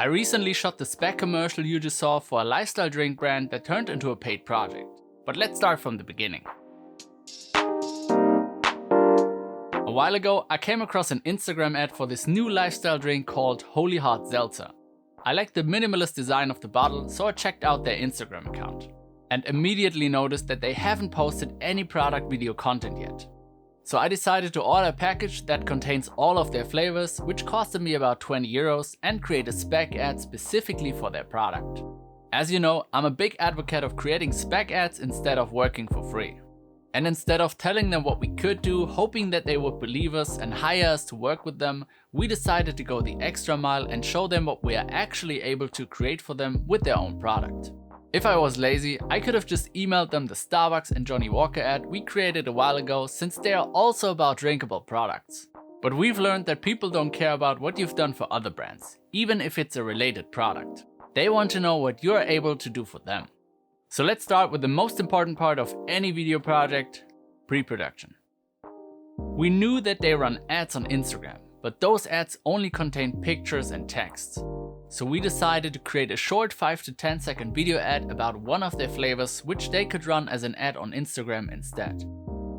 I recently shot the spec commercial you just saw for a lifestyle drink brand that turned into a paid project. But let's start from the beginning. A while ago, I came across an Instagram ad for this new lifestyle drink called Holy Heart Seltzer. I liked the minimalist design of the bottle, so I checked out their Instagram account. And immediately noticed that they haven't posted any product video content yet. So I decided to order a package that contains all of their flavors, which costed me about 20 euros, and create a spec ad specifically for their product. As you know, I'm a big advocate of creating spec ads instead of working for free. And instead of telling them what we could do, hoping that they would believe us and hire us to work with them, we decided to go the extra mile and show them what we are actually able to create for them with their own product. If I was lazy, I could have just emailed them the Starbucks and Johnny Walker ad we created a while ago, since they are also about drinkable products. But we've learned that people don't care about what you've done for other brands, even if it's a related product. They want to know what you're able to do for them. So let's start with the most important part of any video project, pre-production. We knew that they run ads on Instagram, but those ads only contain pictures and text. So we decided to create a short 5 to 10 second video ad about one of their flavors, which they could run as an ad on Instagram instead.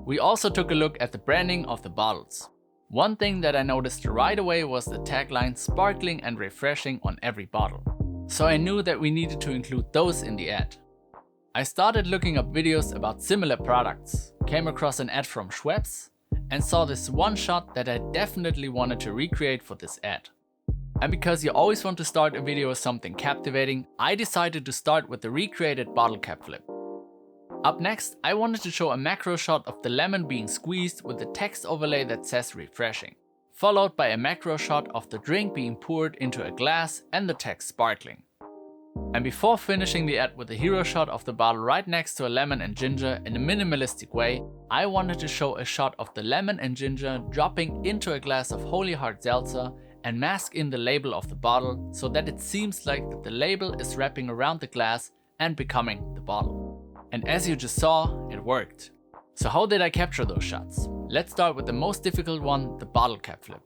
We also took a look at the branding of the bottles. One thing that I noticed right away was the tagline "sparkling and refreshing" on every bottle. So I knew that we needed to include those in the ad. I started looking up videos about similar products, came across an ad from Schweppes, and saw this one shot that I definitely wanted to recreate for this ad. And because you always want to start a video with something captivating, I decided to start with the recreated bottle cap flip. Up next, I wanted to show a macro shot of the lemon being squeezed with the text overlay that says "refreshing", followed by a macro shot of the drink being poured into a glass and the text "sparkling". And before finishing the ad with a hero shot of the bottle right next to a lemon and ginger in a minimalistic way, I wanted to show a shot of the lemon and ginger dropping into a glass of Holy Heart Seltzer and mask in the label of the bottle so that it seems like that the label is wrapping around the glass and becoming the bottle. And as you just saw, it worked. So how did I capture those shots? Let's start with the most difficult one, the bottle cap flip.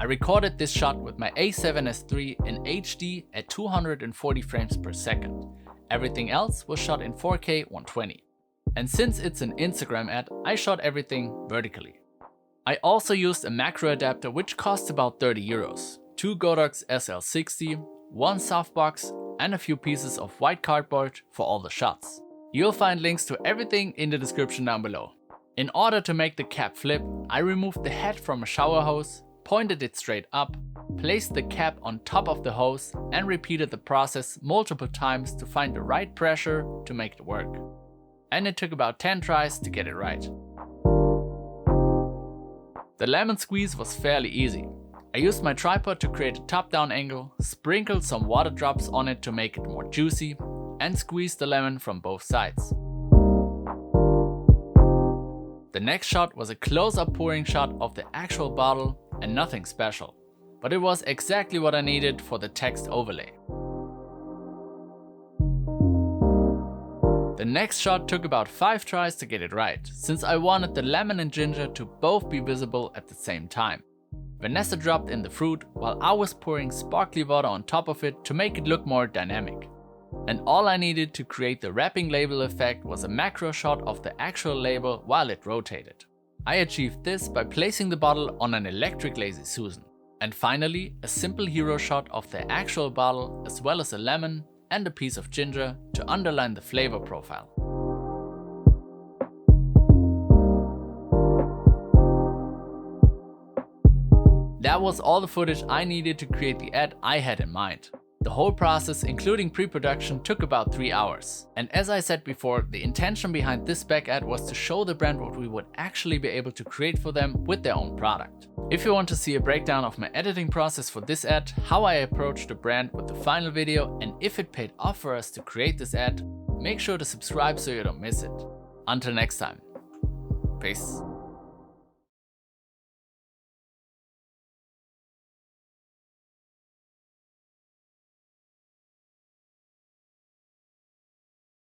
I recorded this shot with my A7S III in HD at 240 frames per second. Everything else was shot in 4K 120. And since it's an Instagram ad, I shot everything vertically. I also used a macro adapter which cost about 30 euros, 2 Godox SL60, 1 softbox and a few pieces of white cardboard for all the shots. You'll find links to everything in the description down below. In order to make the cap flip, I removed the head from a shower hose, pointed it straight up, placed the cap on top of the hose and repeated the process multiple times to find the right pressure to make it work. And it took about 10 tries to get it right. The lemon squeeze was fairly easy. I used my tripod to create a top-down angle, sprinkled some water drops on it to make it more juicy, and squeezed the lemon from both sides. The next shot was a close-up pouring shot of the actual bottle and nothing special, but it was exactly what I needed for the text overlay. The next shot took about 5 tries to get it right, since I wanted the lemon and ginger to both be visible at the same time. Vanessa dropped in the fruit while I was pouring sparkly water on top of it to make it look more dynamic. And all I needed to create the wrapping label effect was a macro shot of the actual label while it rotated. I achieved this by placing the bottle on an electric Lazy Susan. And finally, a simple hero shot of the actual bottle as well as a lemon and a piece of ginger to underline the flavor profile. That was all the footage I needed to create the ad I had in mind. The whole process, including pre-production, took about 3 hours. And as I said before, the intention behind this spec ad was to show the brand what we would actually be able to create for them with their own product. If you want to see a breakdown of my editing process for this ad, how I approached the brand with the final video, and if it paid off for us to create this ad, make sure to subscribe so you don't miss it. Until next time. Peace.